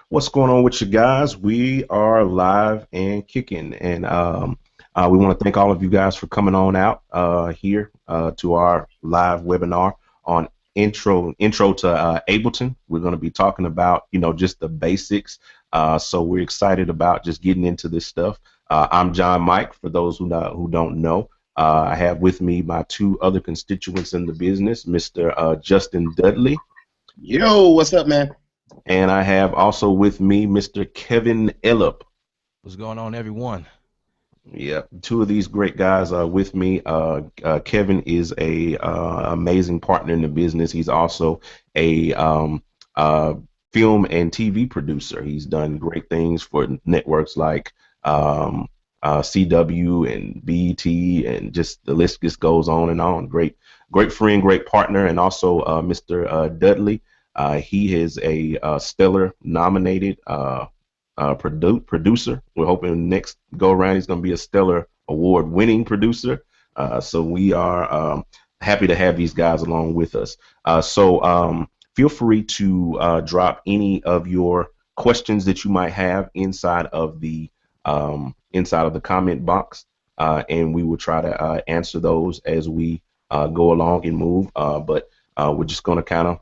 What's going on with you guys? We are live and kicking, and we want to thank all of you guys for coming on out here to our live webinar on intro to Ableton. We're going to be talking about just the basics. So we're excited about just getting into this stuff. I'm John Mike. For those who don't know, I have with me my two other constituents in the business, Mr. Justin Dudley. Yo, what's up, man? And I have also with me Mr. Kevin Ellup. What's going on, everyone? Yeah, two of these great guys are with me. Kevin is a amazing partner in the business. He's also a film and TV producer. He's done great things for networks like CW and BET, and just the list just goes on and on. Great friend, great partner, and also Mr. Dudley. He is a stellar nominated producer. We're hoping next go around he's going to be a stellar award winning producer. So we are happy to have these guys along with us. So feel free to drop any of your questions that you might have inside of the comment box, and we will try to answer those as we go along and move. But we're just going to kind of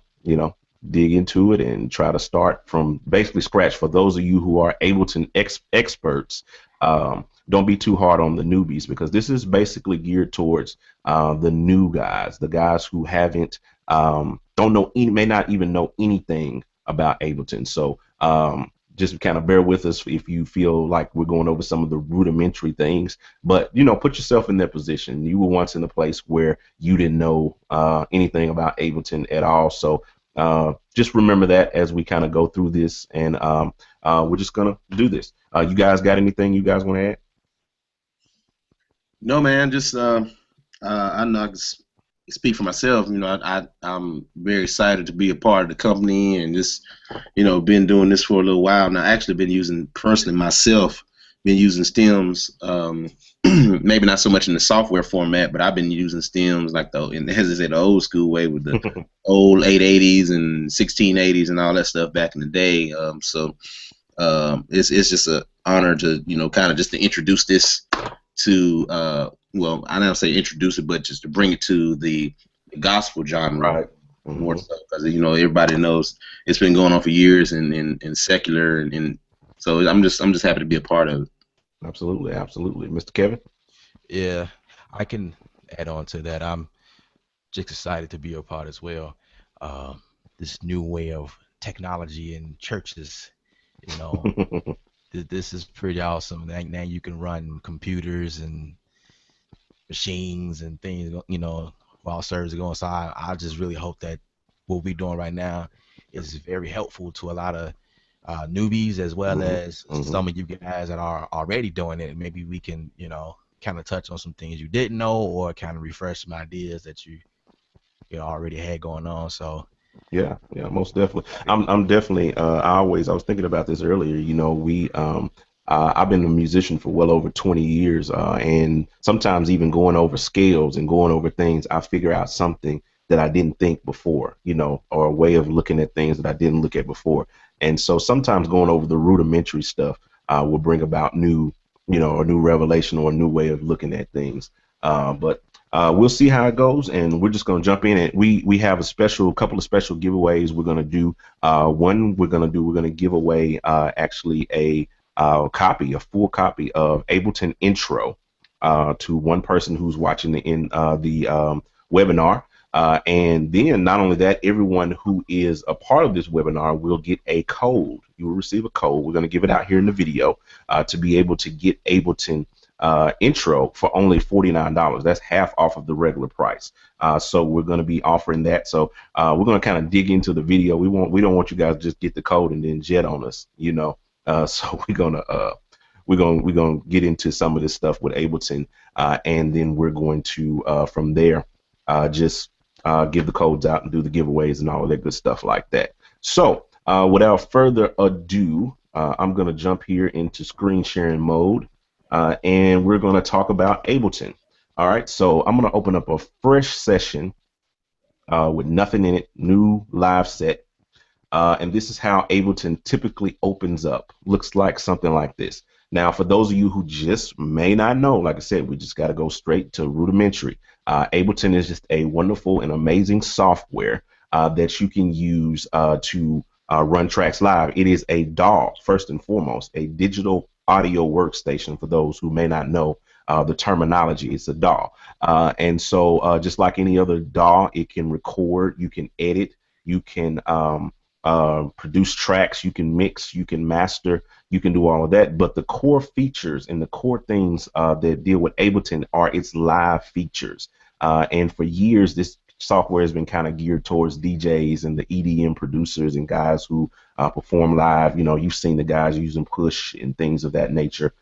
dig into it and try to start from basically scratch. For those of you who are Ableton experts, don't be too hard on the newbies, because this is basically geared towards the new guys, the guys who haven't don't know may not even know anything about Ableton. So just kind of bear with us if you feel like we're going over some of the rudimentary things, but put yourself in that position. You were once in a place where you didn't know anything about Ableton at all. So just remember that as we kind of go through this, and we're just gonna do this. You guys got anything you guys want to add? No, man. Just I know I can speak for myself. I'm very excited to be a part of the company, and just been doing this for a little while now. Actually, been using personally myself. Been using stems. Maybe not so much in the software format, but I've been using stems like the old school way with the old 880s and 1680s and all that stuff back in the day. So it's just an honor to kind of just to introduce this to well, I don't say introduce it, but just to bring it to the gospel genre. Right. More so, because everybody knows it's been going on for years in secular, and so I'm just happy to be a part of it. Absolutely, absolutely. Mr. Kevin? Yeah, I can add on to that. I'm just excited to be a part as well. This new way of technology in churches, this is pretty awesome. Now you can run computers and machines and things, while service is going. So I just really hope that what we're doing right now is very helpful to a lot of newbies, as well as some of you guys that are already doing it. Maybe we can, kind of touch on some things you didn't know, or kind of refresh some ideas that you already had going on. So yeah, most definitely. I'm definitely. I was thinking about this earlier. I've been a musician for well over 20 years, and sometimes even going over scales and going over things, I figure out something that I didn't think before, or a way of looking at things that I didn't look at before. And so sometimes going over the rudimentary stuff will bring about new, a new revelation or a new way of looking at things. But we'll see how it goes, and we're just going to jump in. And we have a couple of special giveaways we're going to do. One we're going to give away actually a full copy of Ableton Intro to one person who's watching the webinar. And then not only that, everyone who is a part of this webinar will get a code. You will receive a code. We're going to give it out here in the video to be able to get Ableton Intro for only $49. That's half off of the regular price. So we're going to be offering that. So we're going to kind of dig into the video. We don't want you guys to just get the code and then jet on us, so we're gonna get into some of this stuff with Ableton, and then we're going to from there just give the codes out and do the giveaways and all of that good stuff like that. So without further ado, I'm going to jump here into screen sharing mode, and we're going to talk about Ableton. All right, so I'm going to open up a fresh session with nothing in it, new live set. And this is how Ableton typically opens up. Looks like something like this. Now, for those of you who just may not know, like I said, we just got to go straight to rudimentary. Ableton is just a wonderful and amazing software that you can use to run tracks live. It is a DAW, first and foremost, a digital audio workstation for those who may not know the terminology. It's a DAW. And so just like any other DAW, it can record, you can edit, you can produce tracks, you can mix, you can master, you can do all of that. But the core features and the core things that deal with Ableton are its live features. And for years, this software has been kind of geared towards DJs and the EDM producers and guys who perform live. You know, you've seen the guys using Push and things of that nature.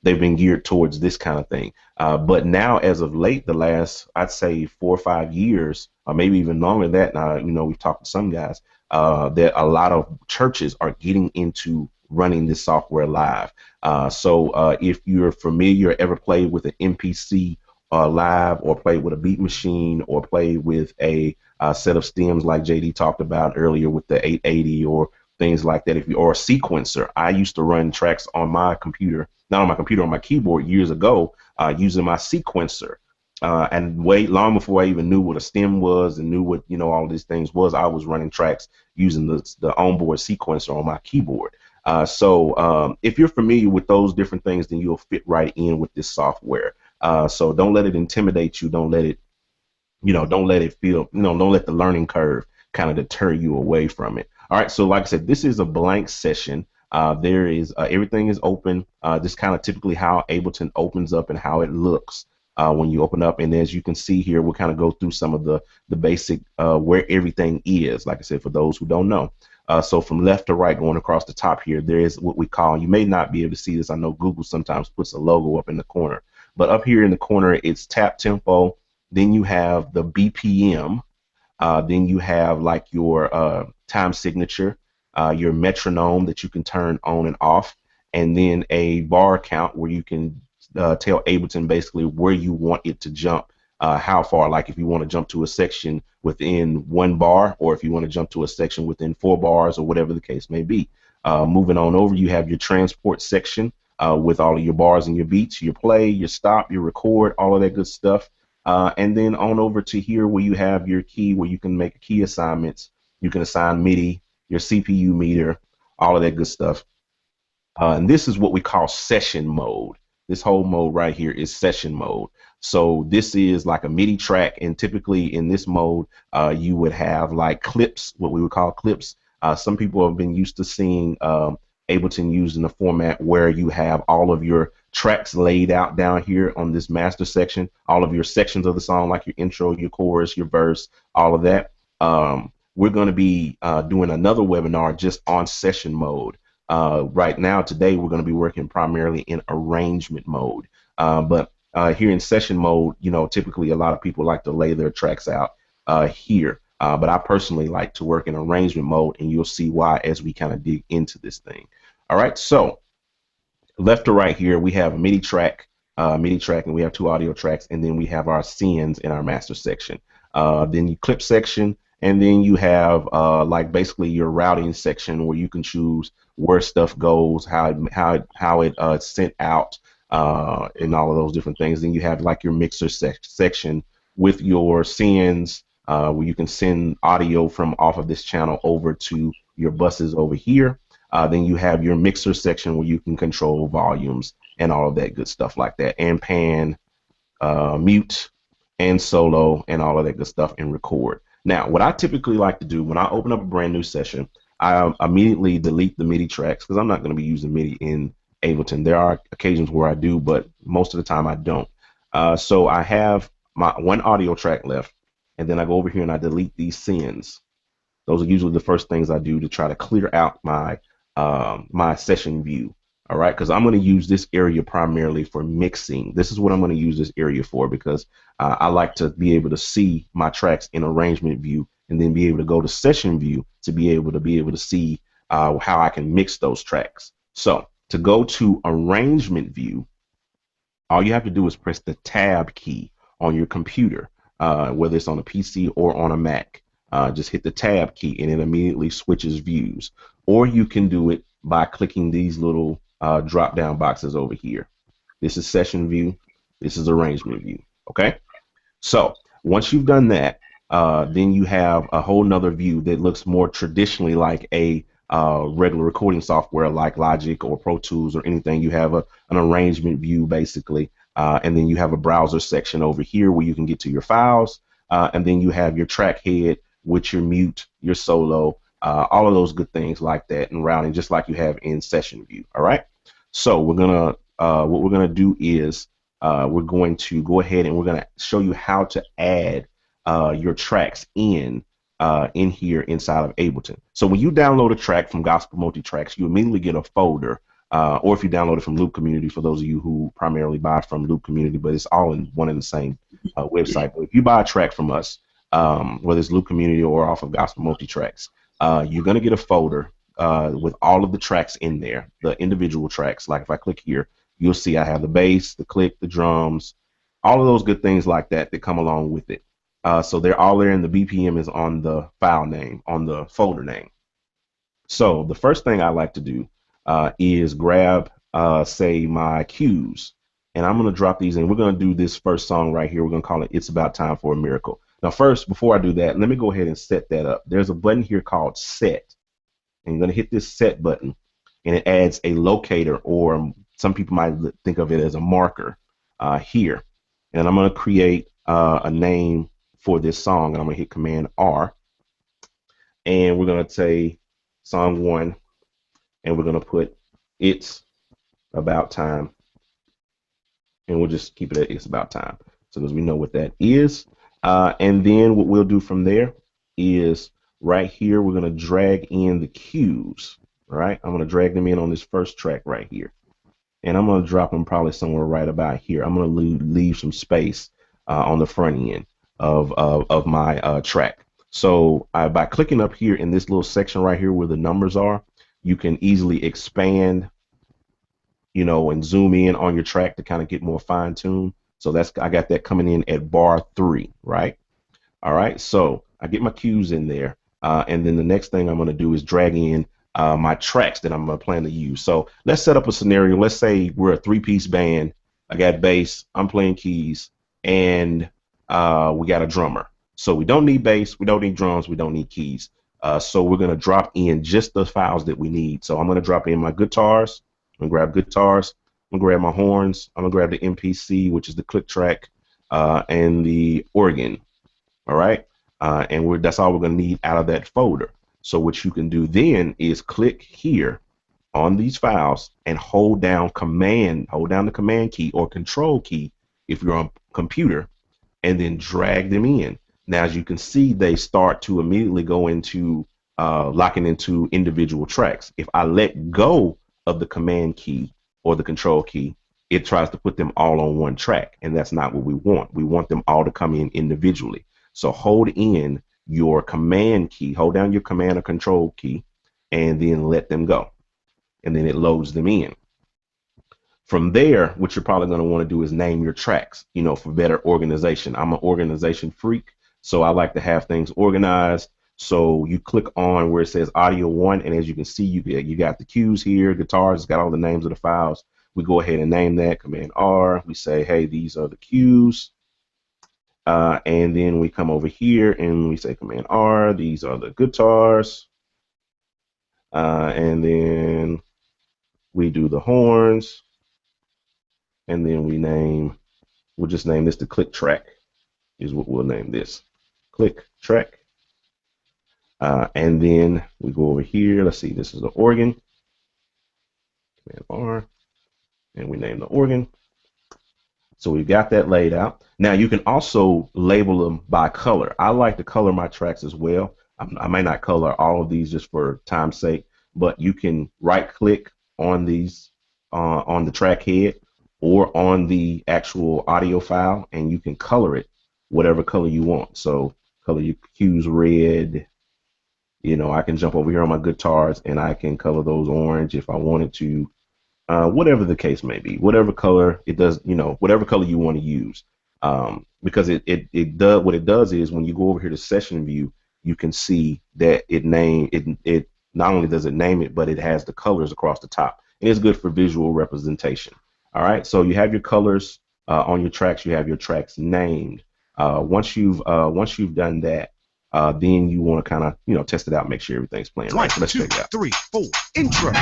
They've been geared towards this kind of thing. But now, as of late, the last, I'd say 4 or 5 years, or maybe even longer than that, you know, we've talked to some guys, that a lot of churches are getting into running this software live. So if you're familiar, ever played with an MPC live, or played with a beat machine, or played with a set of stems like JD talked about earlier with the 880 or things like that, if you or a sequencer. I used to run tracks on my computer, not on my computer, on my keyboard years ago, using my sequencer. And way long before I even knew what a stem was and knew what, you know, all these things was, I was running tracks using the onboard sequencer on my keyboard. So if you're familiar with those different things, then you'll fit right in with this software. So don't let it intimidate you. Don't let it, you know, don't let it feel, you know, don't let the learning curve kind of deter you away from it. All right. So like I said, this is a blank session. There is everything is open. This kind of typically how Ableton opens up and how it looks when you open up. And as you can see here, we'll kind of go through some of the basic where everything is. Like I said, for those who don't know. So from left to right, going across the top here, there is what we call, you may not be able to see this. I know Google sometimes puts a logo up in the corner, but up here in the corner, it's tap tempo. Then you have the BPM. Then you have like your time signature, your metronome that you can turn on and off, and then a bar count where you can tell Ableton basically where you want it to jump, how far, like if you want to jump to a section within 1 bar, or if you want to jump to a section within 4 bars, or whatever the case may be. Moving on over, you have your transport section with all of your bars and your beats, your play, your stop, your record, all of that good stuff. And then on over to here where you have your key, where you can make key assignments. You can assign MIDI, your CPU meter, all of that good stuff. And this is what we call session mode. This whole mode right here is session mode. So this is like a MIDI track, and typically in this mode, you would have like clips, what we would call clips. Some people have been used to seeing Ableton used in a format where you have all of your tracks laid out down here on this master section, all of your sections of the song, like your intro, your chorus, your verse, all of that. We're going to be doing another webinar just on session mode. Right now, today, we're going to be working primarily in arrangement mode. But here in session mode, you know, typically a lot of people like to lay their tracks out here. But I personally like to work in arrangement mode, and you'll see why as we kind of dig into this thing. All right, so left to right here, we have a MIDI track, and we have 2 audio tracks, and then we have our scenes in our master section. Then you clip section, and then you have like basically your routing section where you can choose where stuff goes, how it's sent out, and all of those different things. Then you have like your mixer section with your sends, where you can send audio from off of this channel over to your buses over here. Then you have your mixer section where you can control volumes and all of that good stuff like that, and pan, mute, and solo, and all of that good stuff, and record. Now, what I typically like to do when I open up a brand new session, I immediately delete the MIDI tracks, because I'm not going to be using MIDI in Ableton. There are occasions where I do, but most of the time I don't. So I have my 1 audio track left, and then I go over here and I delete these sends. Those are usually the first things I do to try to clear out my my session view. All right, because I'm going to use this area primarily for mixing. This is what I'm going to use this area for, because I like to be able to see my tracks in arrangement view, and then be able to go to session view to be able to see how I can mix those tracks. So to go to arrangement view, all you have to do is press the tab key on your computer, whether it's on a PC or on a Mac. just hit the tab key and it immediately switches views. Or you can do it by clicking these little drop down boxes over here. This is session view. This is arrangement view. Okay. So once you've done that, then you have a whole nother view that looks more traditionally like a regular recording software like Logic or Pro Tools or anything. You have an arrangement view basically, and then you have a browser section over here where you can get to your files, and then you have your track head with your mute, your solo, all of those good things like that, and routing just like you have in session view. All right. So what we're gonna do is we're going to go ahead and we're going to show you how to add your tracks in here inside of Ableton. So when you download a track from Gospel Multitracks, you immediately get a folder, or if you download it from Loop Community, for those of you who primarily buy from Loop Community, but it's all in one and the same website. But if you buy a track from us, whether it's Loop Community or off of Gospel Multitracks, you're going to get a folder with all of the tracks in there, the individual tracks. Like if I click here, you'll see I have the bass, the click, the drums, all of those good things like that that come along with it. So they're all there, and the BPM is on the file name, on the folder name. So the first thing I like to do is grab, say, my cues, and I'm going to drop these in. We're going to do this first song right here. We're going to call it It's About Time for a Miracle. Now, first, before I do that, let me go ahead and set that up. There's a button here called Set, and you're going to hit this Set button, and it adds a locator, or some people might think of it as a marker here. And I'm going to create a name for this song, and I'm going to hit Command R, and we're going to say song 1, and we're going to put It's About Time, and we'll just keep it at It's About Time so that we know what that is. And then what we'll do from there is right here we're going to drag in the cues. All right, I'm going to drag them in on this first track right here, and I'm going to drop them probably somewhere right about here. I'm going to leave some space on the front end of my track. So by clicking up here in this little section right here where the numbers are, you can easily expand, and zoom in on your track to kind of get more fine-tuned. So I got that coming in at bar 3, right? All right, so I get my cues in there, and then the next thing I'm going to do is drag in my tracks that I'm going to plan to use. So let's set up a scenario. Let's say we're a 3-piece band. I got bass, I'm playing keys, and we got a drummer. So we don't need bass, we don't need drums, we don't need keys. So we're going to drop in just the files that we need. So I'm going to drop in my guitars. I'm going to grab guitars. I'm going to grab my horns. I'm going to grab the MPC, which is the click track, and the organ. All right. And that's all we're going to need out of that folder. So what you can do then is click here on these files and hold down the command key or control key if you're on a computer, and then drag them in. Now, as you can see, they start to immediately go into locking into individual tracks. If I let go of the command key or the control key, it tries to put them all on one track, and that's not what we want. We want them all to come in individually. So hold in your command key, hold down your command or control key, and then let them go. And then it loads them in. From there, what you're probably going to want to do is name your tracks, for better organization. I'm an organization freak, so I like to have things organized. So you click on where it says Audio 1, and as you can see, you got the cues here, guitars, it's got all the names of the files. We go ahead and name that, Command R. We say, hey, these are the cues. And then we come over here and we say Command R, these are the guitars. And then we do the horns. And then we'll just name this the click track, is what we'll name this. Click track. And then we go over here. Let's see, this is the organ. Command R. And we name the organ. So we've got that laid out. Now you can also label them by color. I like to color my tracks as well. I may not color all of these just for time's sake, but you can right click on these on the track head or on the actual audio file, and you can color it whatever color you want. So color your cues red. I can jump over here on my guitars and I can color those orange if I wanted to. Whatever the case may be, whatever color it does, whatever color you want to use, because it does what it does is when you go over here to session view, you can see that it not only does it name it, but it has the colors across the top, and it's good for visual representation. All right, so you have your colors on your tracks. You have your tracks named. Once you've done that, then you want to kind of test it out, make sure everything's playing right. So let's check it out. 1, 2, 3, 4, intro.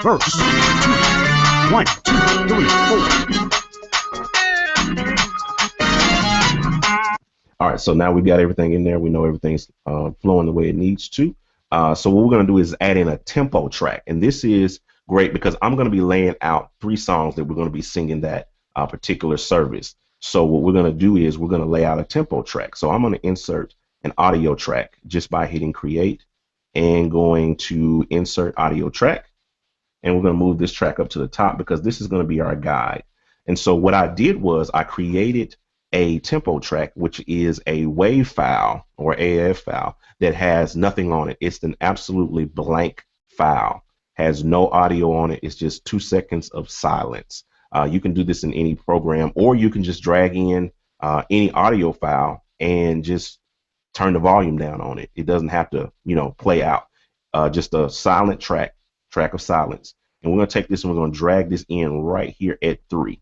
Verse 1, 2, 3, 4. All right, so now we've got everything in there. We know everything's flowing the way it needs to. So what we're going to do is add in a tempo track. And this is great because I'm going to be laying out 3 songs that we're going to be singing that particular service. So what we're going to do is we're going to lay out a tempo track. So I'm going to insert an audio track just by hitting create and going to insert audio track. And we're going to move this track up to the top because this is going to be our guide. And so what I did was I created a tempo track, which is a WAV file or AF file that has nothing on it. It's an absolutely blank file, has no audio on it. It's just 2 seconds of silence. You can do this in any program, or you can just drag in any audio file and just turn the volume down on it. It doesn't have to, play out. Just a silent track of silence. And we're going to take this and we're going to drag this in right here at 3.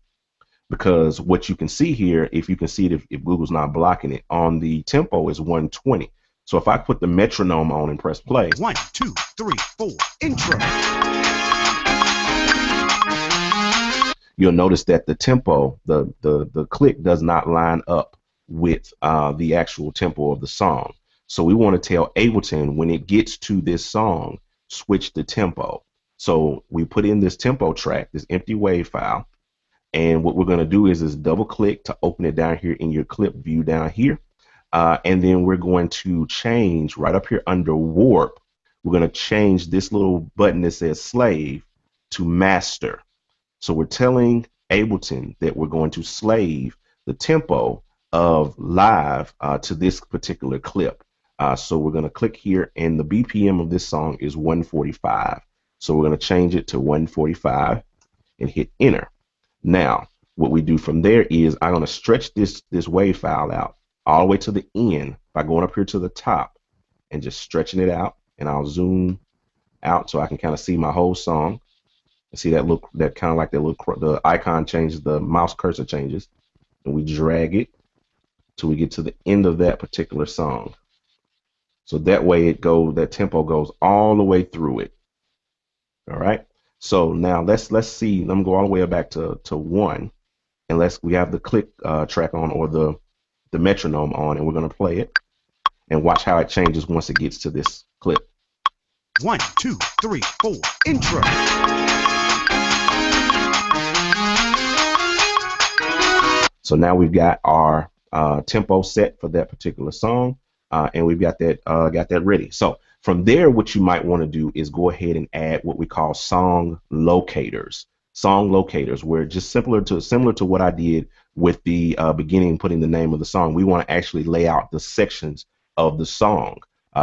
Because what you can see here, if you can see it, if Google's not blocking it, on the tempo is 120. So if I put the metronome on and press play. 1, 2, 3, 4, intro. You'll notice that the tempo, the click does not line up with the actual tempo of the song. So we want to tell Ableton when it gets to this song, switch the tempo. So we put in this tempo track, this empty WAV file. And what we're going to do is double click to open it down here in your clip view down here. And then we're going to change right up here under warp. We're going to change this little button that says slave to master. So we're telling Ableton that we're going to slave the tempo of live to this particular clip. So we're going to click here, and the BPM of this song is 145. So we're going to change it to 145 and hit enter. Now, what we do from there is I'm going to stretch this WAV file out all the way to the end by going up here to the top and just stretching it out. And I'll zoom out so I can kind of see my whole song. And see that look, that kind of like that little, the icon changes, the mouse cursor changes, and we drag it till we get to the end of that particular song. So that way that tempo goes all the way through it. All right. So now let's see. Let me go all the way back to 1, and we have the click track on, or the metronome on, and we're going to play it and watch how it changes once it gets to this clip. 1, 2, 3, 4, intro. So now we've got our tempo set for that particular song, and we've got that ready. So from there, what you might want to do is go ahead and add what we call song locators. Song locators, where just similar to what I did with the beginning, putting the name of the song, we want to actually lay out the sections of the song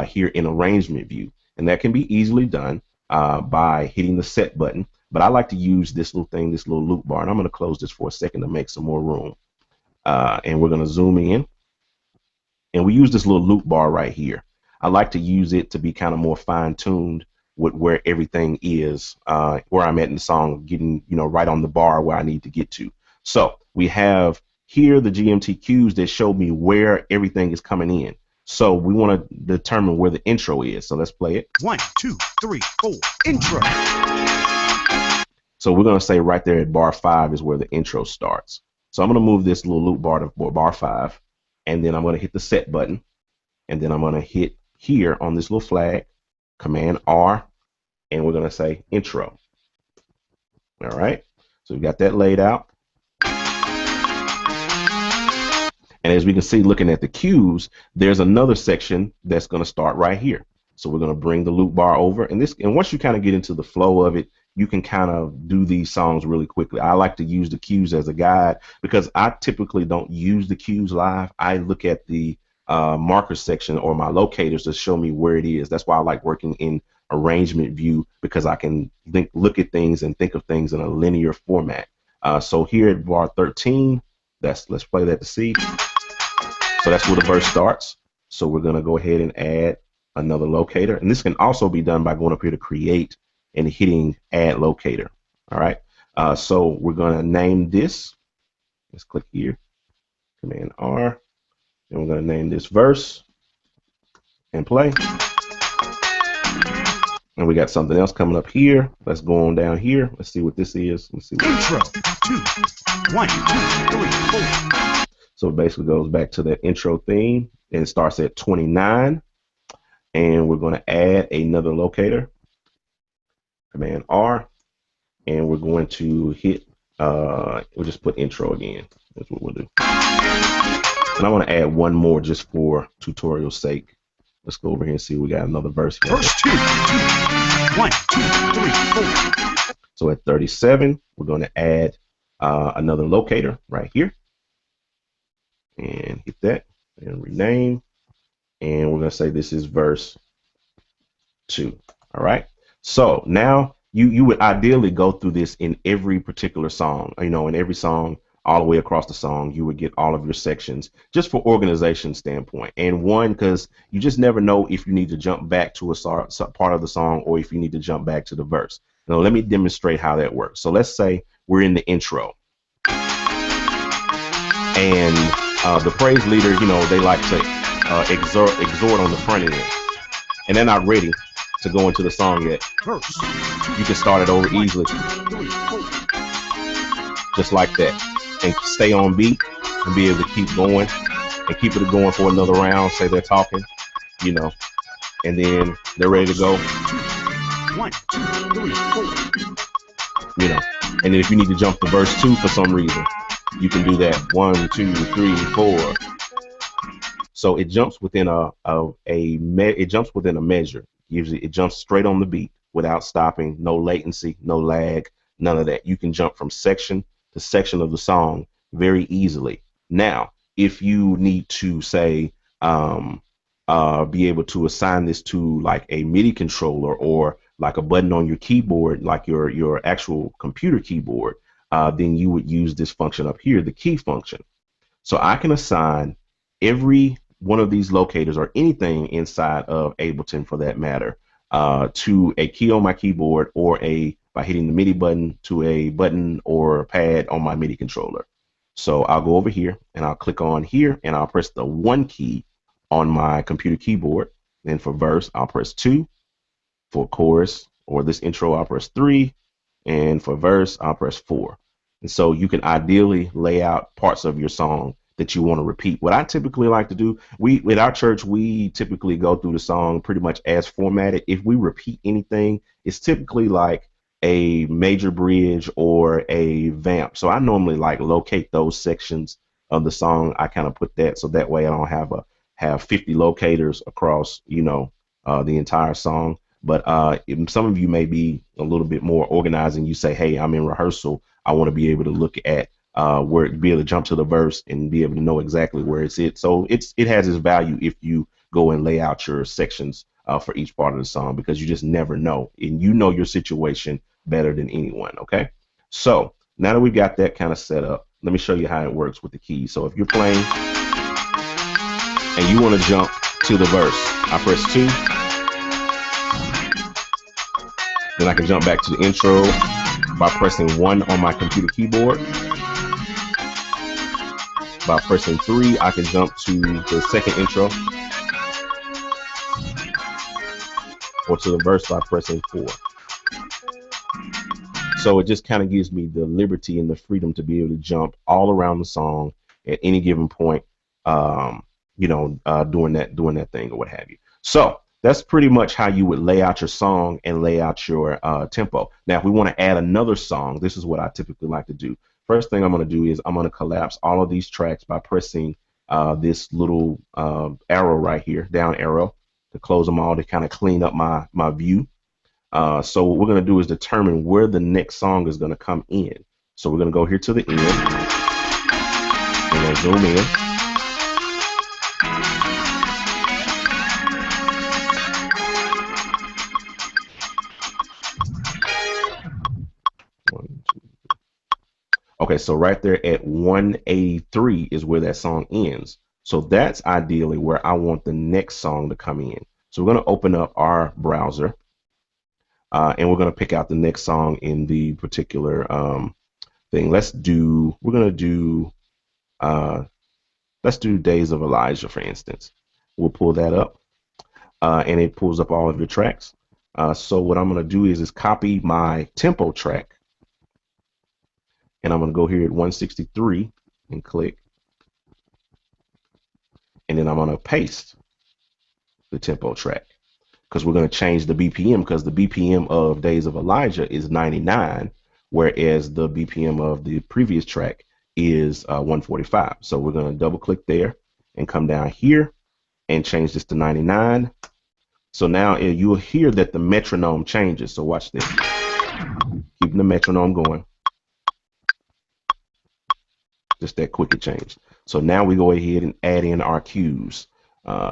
here in arrangement view. And that can be easily done by hitting the set button. But I like to use this little thing, this little loop bar. And I'm going to close this for a second to make some more room. And we're going to zoom in. And we use this little loop bar right here. I like to use it to be kind of more fine-tuned with where everything is, where I'm at in the song, getting right on the bar where I need to get to. So we have here the GMT cues that show me where everything is coming in. So we want to determine where the intro is. So let's play it. 1, 2, 3, 4, intro. So we're going to say right there at bar 5 is where the intro starts. So I'm going to move this little loop bar to bar 5, and then I'm going to hit the set button, and then I'm going to hit here on this little flag, Command R, and we're going to say intro. All right, so we've got that laid out. And as we can see, looking at the cues, there's another section that's going to start right here. So we're going to bring the loop bar over, and once you kind of get into the flow of it, you can kind of do these songs really quickly. I like to use the cues as a guide because I typically don't use the cues live. I look at the marker section or my locators to show me where it is. That's why I like working in arrangement view because I can look at things and think of things in a linear format. So here at bar 13, let's play that to see. So that's where the verse starts. So we're going to go ahead and add another locator. And this can also be done by going up here to create and hitting add locator. All right. So we're going to name this. Let's click here, Command R, and we're going to name this verse and play. And we got something else coming up here. Let's go on down here. Let's see what this is. Let's see. Intro 2, 1, 2, 3, 4. So it basically goes back to that intro theme and it starts at 29. And we're going to add another locator. Command R. And we're going to hit, we'll just put intro again. That's what we'll do. And I want to add one more just for tutorial's sake. Let's go over here and see we got another verse here. Verse 2, 1, 2, 3, 4. So at 37, we're going to add another locator right here. And hit that and rename. And we're going to say this is verse 2. All right. So now you would ideally go through this in every particular song. You know, in every song, all the way across the song, you would get all of your sections just for organization standpoint. And one, because you just never know if you need to jump back to a part of the song or if you need to jump back to the verse. Now, let me demonstrate how that works. So let's say we're in the intro. And the praise leader, you know, they like to exhort on the front end. And they're not ready to go into the song yet. Verse. You can start it over easily. Just like that. And stay on beat and be able to keep going and keep it going for another round. Say they're talking, you know, and then they're ready to go. 1, 2, 3, 4. You know, and then if you need to jump to verse 2 for some reason, you can do that. 1, 2, 3, 4. So it jumps within it jumps within a measure. Usually it jumps straight on the beat without stopping, no latency, no lag, none of that. You can jump from section to section of the song very easily. Now, if you need to say be able to assign this to like a MIDI controller or like a button on your keyboard, like your actual computer keyboard, then you would use this function up here, the key function. So I can assign every one of these locators or anything inside of Ableton for that matter to a key on my keyboard or by hitting the MIDI button to a button or pad on my MIDI controller. So I'll go over here and I'll click on here and I'll press the 1 key on my computer keyboard. Then for verse, I'll press 2. For chorus or this intro, I'll press 3. And for verse, I'll press 4. And so you can ideally lay out parts of your song that you want to repeat. What I typically like to do, with our church, we typically go through the song pretty much as formatted. If we repeat anything, it's typically like a major bridge or a vamp. So I normally like locate those sections of the song. I kind of put that so that way I don't have 50 locators across, you know, the entire song. But some of you may be a little bit more organized and you say, hey, I'm in rehearsal. I want to be able to look at be able to jump to the verse and be able to know exactly where it's at. So it has its value if you go and lay out your sections for each part of the song, because you just never know, and you know your situation better than anyone. Okay, so now that we've got that kind of set up, let me show you how it works with the keys. So if you're playing and you want to jump to the verse, I press 2. Then I can jump back to the intro by pressing 1 on my computer keyboard. By pressing 3, I can jump to the second intro, or to the verse by pressing 4. So it just kind of gives me the liberty and the freedom to be able to jump all around the song at any given point, you know, doing that thing or what have you. So that's pretty much how you would lay out your song and lay out your tempo. Now, if we want to add another song, this is what I typically like to do. First thing I'm going to do is I'm going to collapse all of these tracks by pressing this little arrow right here, down arrow, to close them all, to kind of clean up my view. So what we're going to do is determine where the next song is going to come in. So we're going to go here to the end and then zoom in. Okay, so right there at 183 is where that song ends. So that's ideally where I want the next song to come in. So we're going to open up our browser, and we're going to pick out the next song in the particular thing. We're going to do, let's do Days of Elijah, for instance. We'll pull that up, and it pulls up all of your tracks. So what I'm going to do is copy my tempo track, and I'm going to go here at 163 and click, and then I'm going to paste the tempo track, because we're going to change the BPM, because the BPM of Days of Elijah is 99, whereas the BPM of the previous track is 145. So we're going to double click there and come down here and change this to 99. So now you'll hear that the metronome changes. So watch this. Keeping the metronome going. Just that quick it changed. So now we go ahead and add in our cues.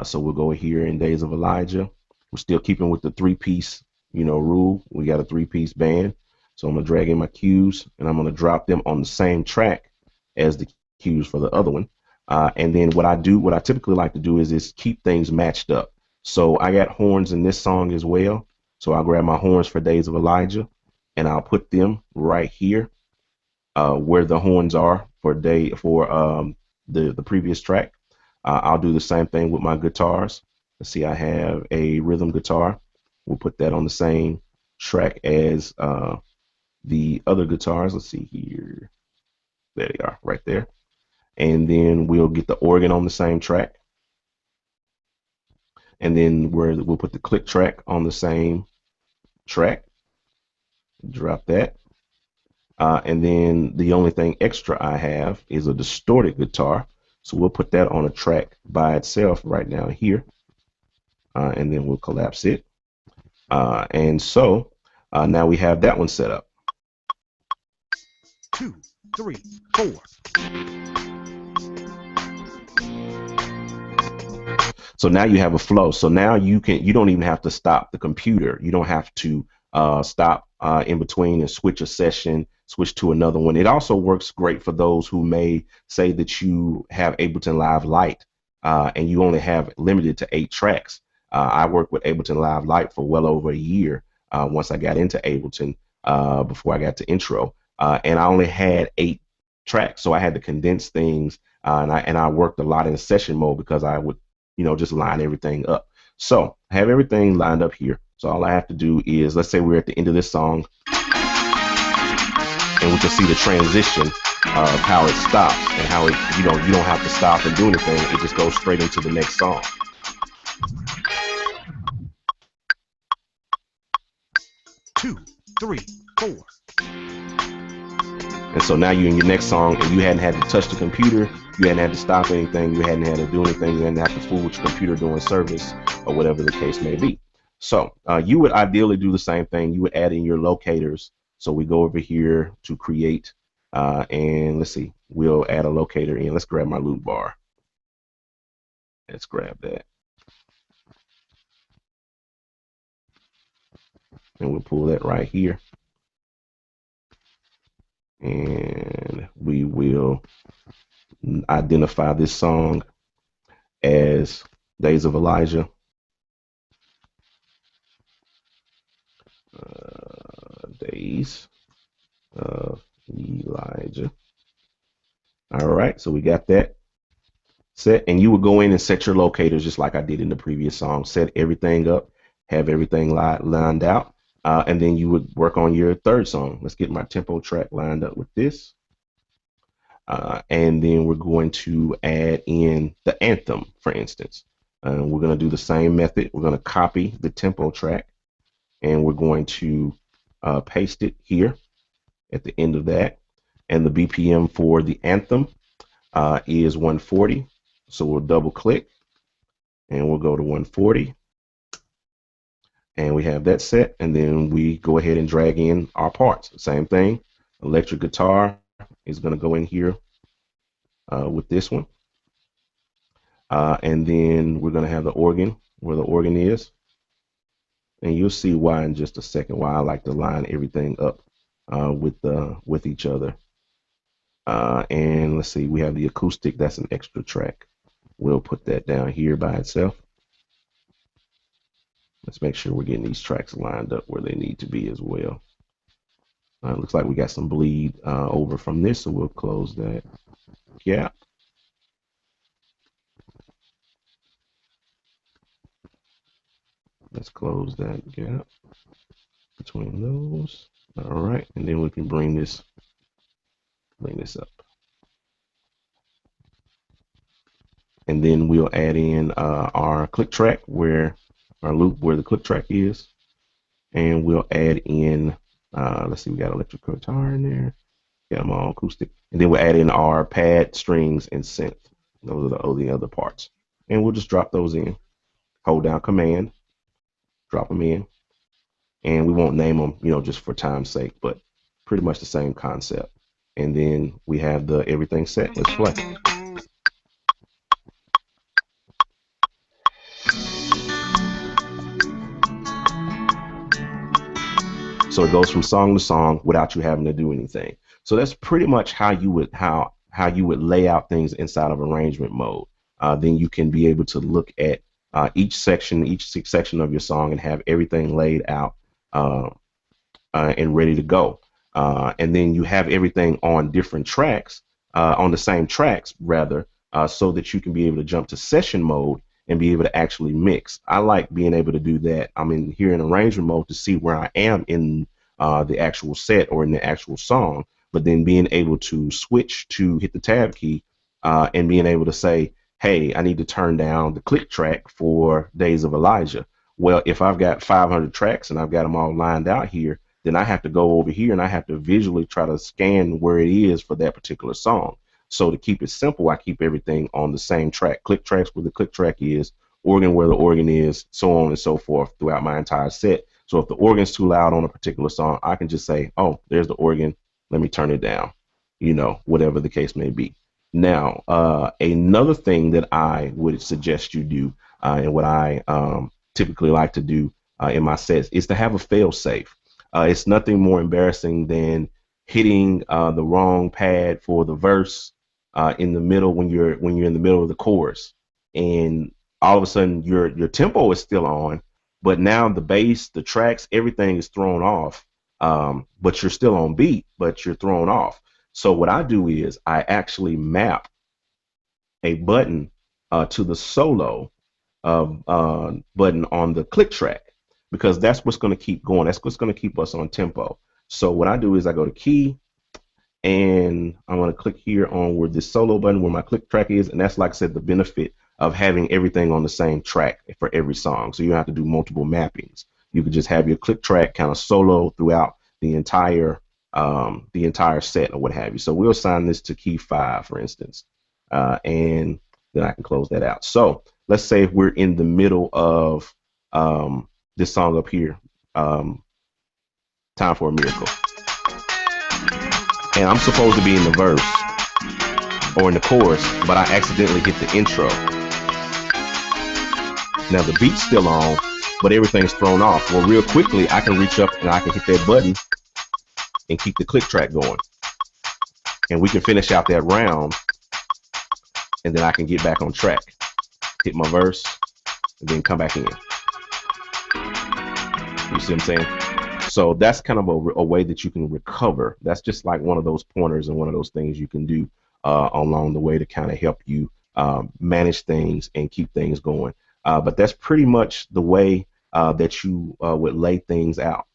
So we'll go here in Days of Elijah. We're still keeping with the three-piece, rule. We got a three-piece band. So I'm gonna drag in my cues, and I'm gonna drop them on the same track as the cues for the other one. And then what I typically like to do is keep things matched up. So I got horns in this song as well. So I'll grab my horns for Days of Elijah, and I'll put them right here, where the horns are for the previous track. I'll do the same thing with my guitars. Let's see, I have a rhythm guitar. We'll put that on the same track as the other guitars. Let's see here. There they are, right there. And then we'll get the organ on the same track. And then we'll put the click track on the same track. Drop that. And then the only thing extra I have is a distorted guitar. So we'll put that on a track by itself right now here. And then we'll collapse it. And so now we have that one set up. 2, 3, 4. So now you have a flow. So now you don't even have to stop the computer. You don't have to stop in between and switch a session, switch to another one. It also works great for those who may say that you have Ableton Live Lite and you only have limited to 8 tracks. I worked with Ableton Live Lite for well over a year once I got into Ableton, before I got to Intro, and I only had 8 tracks, so I had to condense things, and I worked a lot in session mode because I would just line everything up. So I have everything lined up here. So all I have to do is, let's say we're at the end of this song, and we can see the transition of how it stops and how it, you don't have to stop and do anything. It just goes straight into the next song. Two, three, four. And so now you're in your next song, and you hadn't had to touch the computer, you hadn't had to stop anything, you hadn't had to do anything, you hadn't have to fool with your computer doing service or whatever the case may be. So you would ideally do the same thing. You would add in your locators. So we go over here to create, and let's see, we'll add a locator in. Let's grab my loop bar. Let's grab that. And we'll pull that right here. And we will identify this song as Days of Elijah. Days of Elijah. All right, so we got that set, and you would go in and set your locators just like I did in the previous song. Set everything up, have everything lined out, and then you would work on your third song. Let's get my tempo track lined up with this, and then we're going to add in the anthem, for instance. We're going to do the same method. We're going to copy the tempo track, and we're going to paste it here at the end of that. And the BPM for the anthem is 140. So we'll double click and we'll go to 140. And we have that set. And then we go ahead and drag in our parts. Same thing. Electric guitar is going to go in here with this one. And then we're going to have the organ where the organ is. And you'll see why in just a second, why I like to line everything up with each other. And let's see, we have the acoustic. That's an extra track. We'll put that down here by itself. Let's make sure we're getting these tracks lined up where they need to be as well. Looks like we got some bleed over from this, so we'll close that gap. Let's close that gap between those. All right, and then we can bring this up. And then we'll add in our click track where our loop where the click track is. And we'll add in, let's see, we got electric guitar in there. Got them all acoustic. And then we'll add in our pad, strings, and synth. Those are the other parts. And we'll just drop those in. Hold down Command, drop them in. And we won't name them, just for time's sake, but pretty much the same concept. And then we have the everything set. Let's play. So it goes from song to song without you having to do anything. So that's pretty much how you would lay out things inside of arrangement mode. Then you can be able to look at each section of your song and have everything laid out and ready to go. And then you have everything on different tracks, on the same tracks rather, so that you can be able to jump to session mode and be able to actually mix. I like being able to do that. I'm in here in arrangement mode to see where I am in the actual set or in the actual song, but then being able to switch to hit the tab key and being able to say, hey, I need to turn down the click track for Days of Elijah. Well, if I've got 500 tracks and I've got them all lined out here, then I have to go over here and I have to visually try to scan where it is for that particular song. So to keep it simple, I keep everything on the same track. Click tracks where the click track is, organ where the organ is, so on and so forth throughout my entire set. So if the organ's too loud on a particular song, I can just say, oh, there's the organ. Let me turn it down, whatever the case may be. Now, another thing that I would suggest you do and what I typically like to do in my sets is to have a fail safe. It's nothing more embarrassing than hitting the wrong pad for the verse in the middle when you're in the middle of the chorus, and all of a sudden your tempo is still on, but now the bass, the tracks, everything is thrown off. But you're still on beat, but you're thrown off. So what I do is I actually map a button to the solo button on the click track, because that's what's going to keep going. That's what's going to keep us on tempo. So what I do is I go to key, and I'm going to click here on where this solo button, where my click track is, and that's, like I said, the benefit of having everything on the same track for every song. So you don't have to do multiple mappings. You could just have your click track kind of solo throughout the entire set or what have you. So we'll assign this to key 5, for instance, and then I can close that out. So let's say if we're in the middle of this song up here, Time for a Miracle, and I'm supposed to be in the verse or in the chorus, but I accidentally hit the intro. Now the beat's still on, but everything's thrown off. Well, real quickly, I can reach up and I can hit that button and keep the click track going. And we can finish out that round, and then I can get back on track, hit my verse, and then come back in. You see what I'm saying? So that's kind of a way that you can recover. That's just like one of those pointers and one of those things you can do along the way to kind of help you manage things and keep things going. But that's pretty much the way that you would lay things out.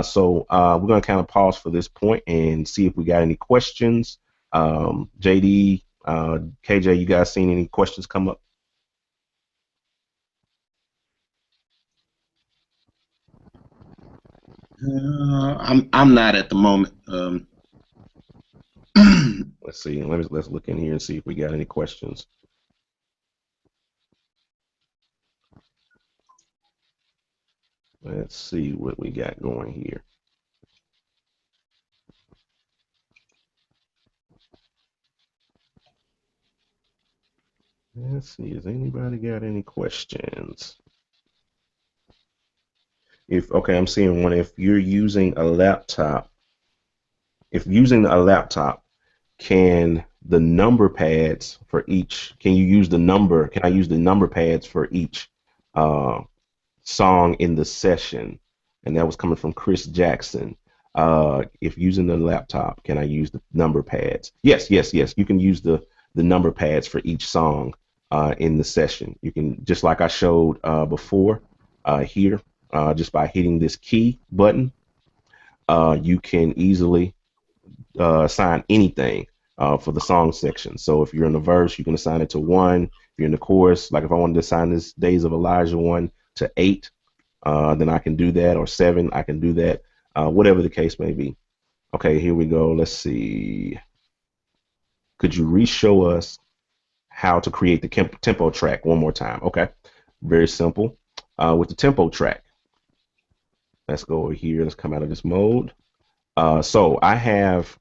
So we're going to kind of pause for this point and see if we got any questions. JD, KJ, you guys seen any questions come up? I'm not at the moment. Let's see. Let's look in here and see if we got any questions. Let's see what we got going here. Let's see. Has anybody got any questions? Okay, I'm seeing one. If you're using a laptop, can the number pads for each, can you use the number, can I use the number pads for each uh, song in the session? And that was coming from Chris Jackson. If using the laptop, can I use the number pads? Yes, yes, yes. You can use the number pads for each song in the session. You can, just like I showed before here, just by hitting this key button, you can easily assign anything for the song section. So if you're in the verse, you can assign it to 1. If you're in the chorus, like if I wanted to assign this Days of Elijah 1 to 8, then I can do that, or 7, I can do that, whatever the case may be. Okay, here we go. Let's see. Could you re-show us how to create the tempo track one more time? Okay, very simple. With the tempo track, let's go over here. Let's come out of this mode. So I have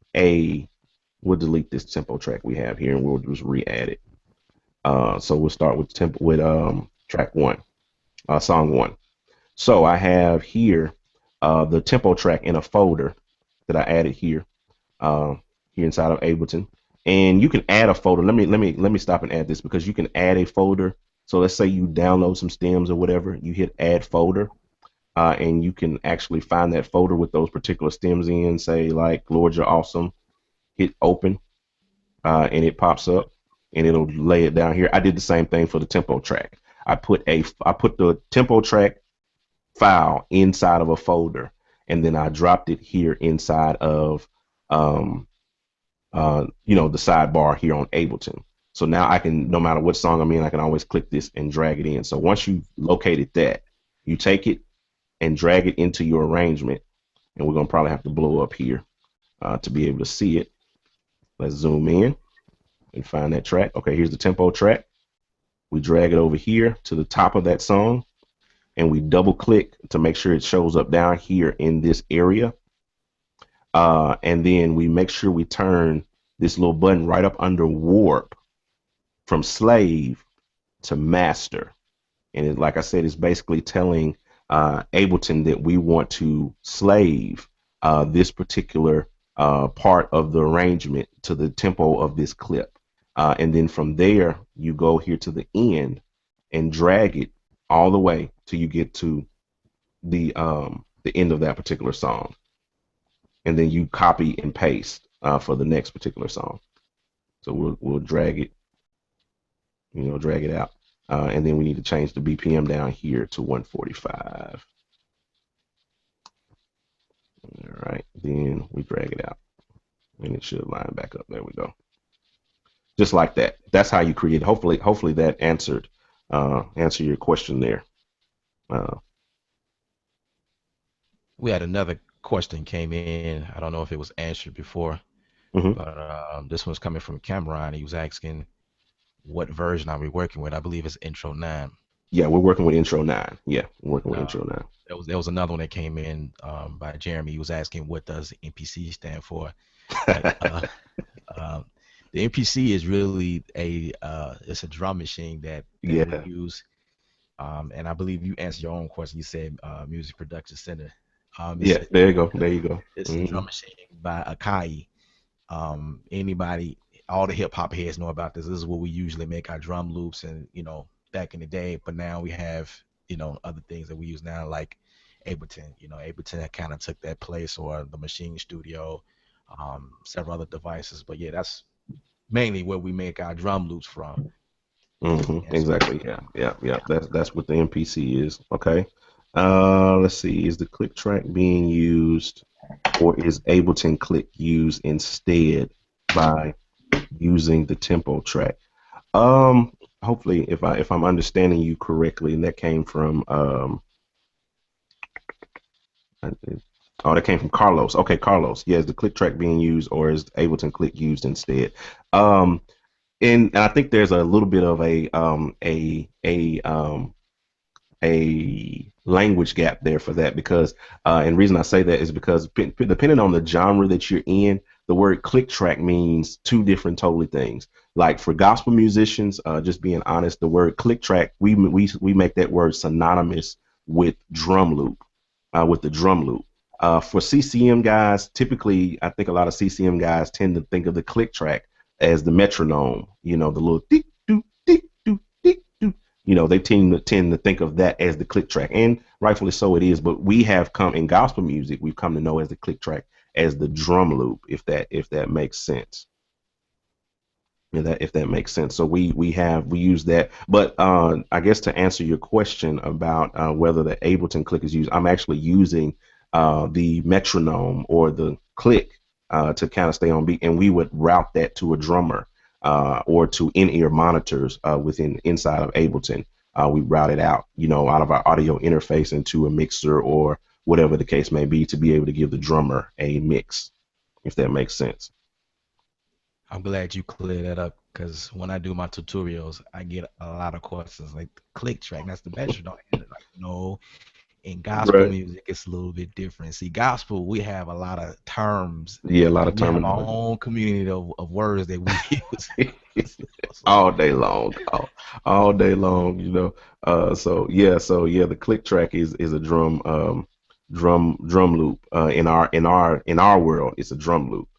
we'll delete this tempo track we have here and we'll just re-add it. So we'll start with track 1, song 1. So I have here the tempo track in a folder that I added here, here inside of Ableton. And you can add a folder. Let me stop and add this, because you can add a folder. So let's say you download some stems or whatever, you hit add folder, and you can actually find that folder with those particular stems in, say like Lord You're Awesome, hit open, and it pops up and it'll lay it down here. I did the same thing for the tempo track. I put the tempo track file inside of a folder, and then I dropped it here inside of the sidebar here on Ableton. So now I can, no matter what song I'm in, I can always click this and drag it in. So once you've located that, you take it and drag it into your arrangement, and we're gonna probably have to blow up here to be able to see it. Let's zoom in and find that track. Okay, here's the tempo track. We drag it over here to the top of that song, and we double click to make sure it shows up down here in this area. And then we make sure we turn this little button right up under warp from slave to master. And it, like I said, it's basically telling Ableton that we want to slave this particular part of the arrangement to the tempo of this clip. And then from there, you go here to the end and drag it all the way till you get to the end of that particular song. And then you copy and paste for the next particular song. So we'll drag it, drag it out. And then we need to change the BPM down here to 145. All right, then we drag it out, and it should line back up. There we go. Just like that. That's how you create. Hopefully that answer your question there. We had another question came in. I don't know if it was answered before, but this one's coming from Cameron. He was asking, what version are we working with? I believe it's Intro 9. Yeah, we're working with Intro 9. Yeah, we're working with Intro 9. There was another one that came in by Jeremy. He was asking, what does MPC stand for? The MPC is really it's a drum machine that we use. And I believe you answered your own question. You said Music Production Center. There you go. There you go. It's a drum machine by Akai. Anybody, all the hip hop heads know about this. This is what we usually make our drum loops, and back in the day. But now we have other things that we use now, like Ableton. Ableton kind of took that place, or the Machine Studio, several other devices. But yeah, that's mainly where we make our drum loops from. Exactly. Yeah. That's what the MPC is. Okay. Let's see. Is the click track being used, or is Ableton Click used instead by using the tempo track? Hopefully, if I'm understanding you correctly, and that came from that came from Carlos. Okay, Carlos. Yeah, is the click track being used, or is Ableton Click used instead? And I think there's a little bit of a language gap there for that, because and the reason I say that is because depending on the genre that you're in, the word click track means two different totally things. Like for gospel musicians, just being honest, the word click track, we make that word synonymous with drum loop, with the drum loop. For CCM guys, typically, I think a lot of CCM guys tend to think of the click track as the metronome. You know, the little tick doo tick doo tick doo. You know, they tend to think of that as the click track, and rightfully so it is. But we have come in gospel music, we've come to know as the click track as the drum loop, if that makes sense. If that makes sense. So we use that. But I guess to answer your question about whether the Ableton click is used, I'm actually using the metronome or the click to kind of stay on beat, and we would route that to a drummer or to in-ear monitors inside of Ableton. We route it out, out of our audio interface into a mixer or whatever the case may be, to be able to give the drummer a mix, if that makes sense. I'm glad you cleared that up, because when I do my tutorials, I get a lot of questions like click track. That's the metronome. Like, no, in gospel Right. music, it's a little bit different. See, gospel, we have a lot of terms. Yeah, a lot of We have our terminology. own community of words that we use. So, All day long, all day long, so yeah, the click track is a drum loop. In our world, it's a drum loop.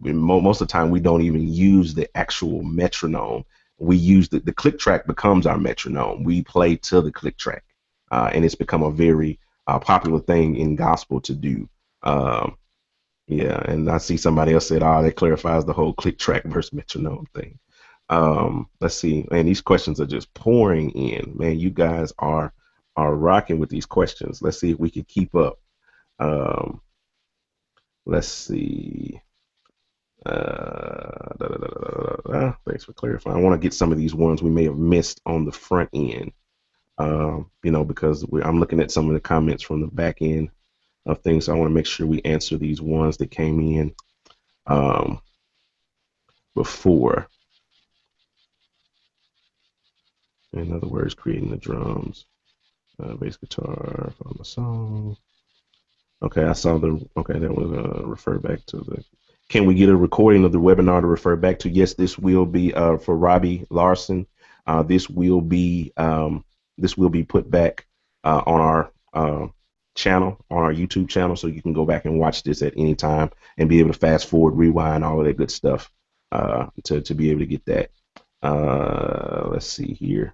Most of the time we don't even use the actual metronome. We use the click track becomes our metronome. We play to the click track, and it's become a very popular thing in gospel to do. Yeah, and I see somebody else said, that clarifies the whole click track versus metronome thing. Let's see, man, these questions are just pouring in. Man, you guys are rocking with these questions. Let's see if we can keep up. Let's see. Thanks for clarifying. I want to get some of these ones we may have missed on the front end, because I'm looking at some of the comments from the back end of things. So I want to make sure we answer these ones that came in before. In other words, creating the drums, bass guitar from a song. Okay, I saw okay, that was refer back to the. Can we get a recording of the webinar to refer back to? Yes, this will be for Robbie Larson. This will be put back on our channel, on our YouTube channel, so you can go back and watch this at any time and be able to fast forward, rewind, all of that good stuff to be able to get that. Let's see here.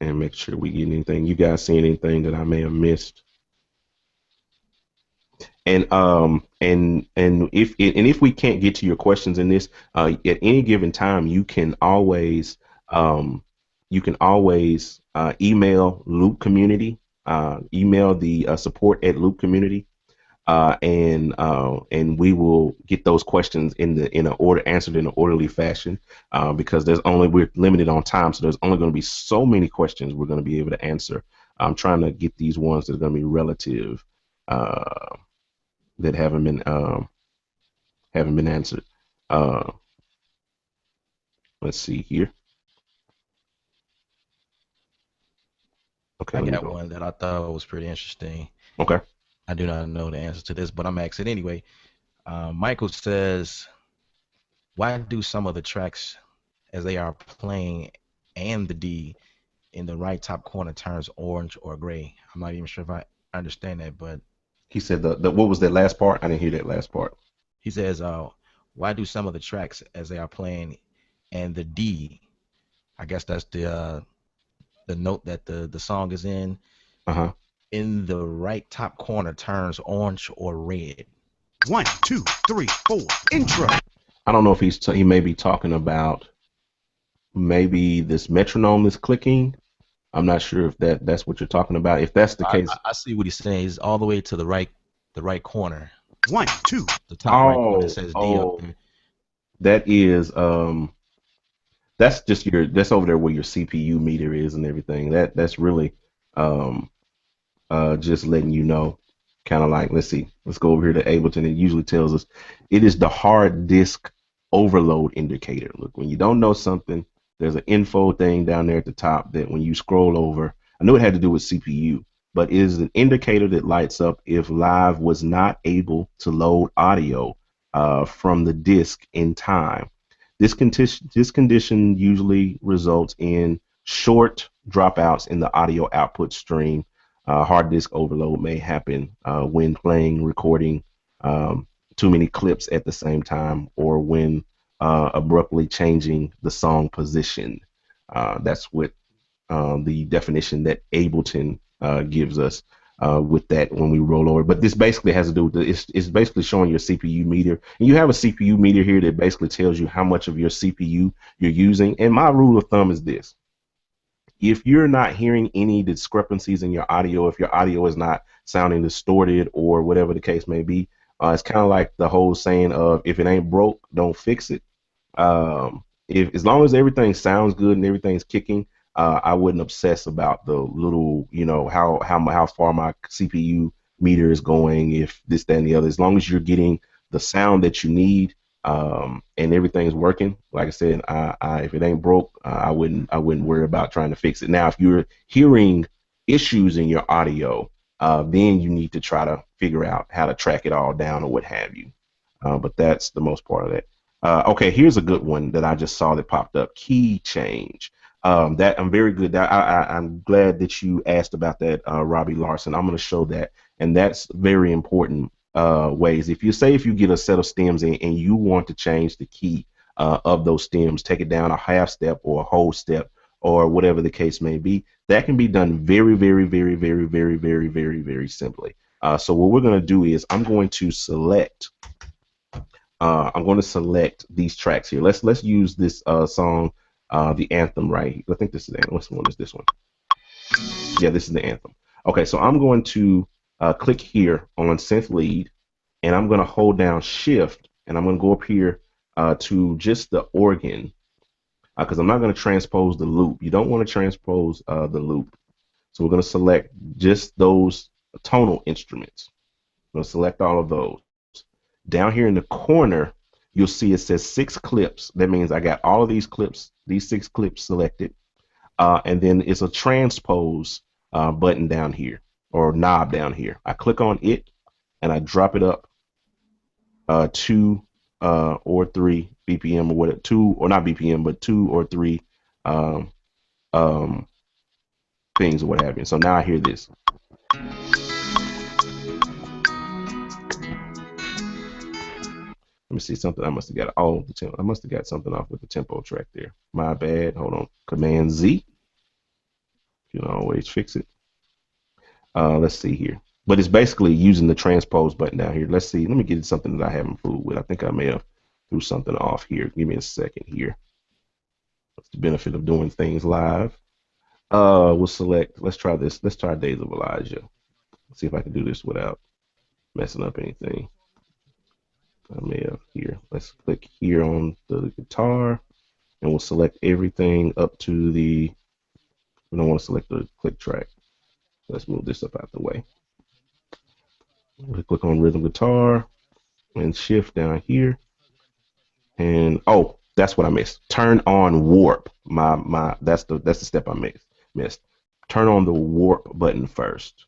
And make sure we get anything. You guys see anything that I may have missed? And if we can't get to your questions in this at any given time, you can always email Loop Community, email the support at Loop Community, and we will get those questions answered in an orderly fashion, because we're limited on time, so there's only going to be so many questions we're going to be able to answer. I'm trying to get these ones that are going to be relative, that haven't been answered. Let's see here. Okay, I let me got go. one that I thought was pretty interesting. Okay. I do not know the answer to this, but I'm asking anyway. Michael says, why do some of the tracks as they are playing and the D in the right top corner turns orange or gray? I'm not even sure if I understand that, but He said what was that last part? I didn't hear that last part. he says, why do some of the tracks as they are playing and the D, I guess that's the note that the song is in, in the right top corner turns orange or red? 1, 2, 3, 4. Intro. I don't know if he may be talking about maybe this metronome is clicking. I'm not sure if that's what you're talking about. If that's the case, I see what he's saying. He's all the way to the right corner. 1, 2. The top right corner says D up there. That is that's just that's over there where your CPU meter is and everything. That's really just letting you know, kind of like, let's go over here to Ableton. It usually tells us it is the hard disk overload indicator. Look, when you don't know something, there's an info thing down there at the top that when you scroll over, I knew it had to do with CPU, but it is an indicator that lights up if Live was not able to load audio from the disk in time. This condition usually results in short dropouts in the audio output stream, Hard disk overload may happen when playing, recording too many clips at the same time, or when abruptly changing the song position. That's what the definition that Ableton gives us with that when we roll over. But this basically has to do with it's basically showing your CPU meter, and you have a CPU meter here that basically tells you how much of your CPU you're using. And my rule of thumb is this: if you're not hearing any discrepancies in your audio, if your audio is not sounding distorted or whatever the case may be, it's kind of like the whole saying of if it ain't broke, don't fix it. If as long as everything sounds good and everything's kicking, I wouldn't obsess about the little, how far my CPU meter is going, if this, that, and the other. As long as you're getting the sound that you need, and everything's working, like I said, if it ain't broke, I wouldn't worry about trying to fix it. Now, if you're hearing issues in your audio, then you need to try to figure out how to track it all down or what have you. But that's the most part of that. Okay, here's a good one that I just saw that popped up: key change. That I'm very good. I'm glad that you asked about that, Robbie Larson. I'm going to show that, and that's very important ways. If you get a set of stems and you want to change the key of those stems, take it down a half step or a whole step or whatever the case may be, that can be done very, very, very, very, very, very, very, very simply. So what we're going to do is I'm going to select these tracks here. Let's use this song, the anthem, right? I think this is the anthem. Which one is this one? Yeah, this is the anthem. Okay, so I'm going to click here on synth lead, and I'm going to hold down shift, and I'm going to go up here to just the organ, because I'm not going to transpose the loop. You don't want to transpose the loop. So we're going to select just those tonal instruments. I'm going to select all of those. Down here in the corner, you'll see it says 6 clips. That means I got all of these clips, these 6 clips selected. And then it's a transpose button down here, or knob down here. I click on it and I drop it up 2 or 3 BPM or whatever, 2 or not BPM, but 2 or 3 things or what have you. So now I hear this. Let me see something. I must have got I must have got something off with the tempo track there. My bad. Hold on. Command Z. You can always fix it. Let's see here. But it's basically using the transpose button down here. Let's see. Let me get something that I haven't fooled with. I think I may have threw something off here. Give me a second here. That's the benefit of doing things live. We'll select. Let's try this. Let's try Days of Elijah. Let's see if I can do this without messing up anything. I may have here. Let's click here on the guitar, and we'll select everything up to the. We don't want to select the click track. Let's move this up out the way. We'll click on rhythm guitar and shift down here. And oh, that's what I missed. Turn on warp. That's the step I missed. Turn on the warp button first.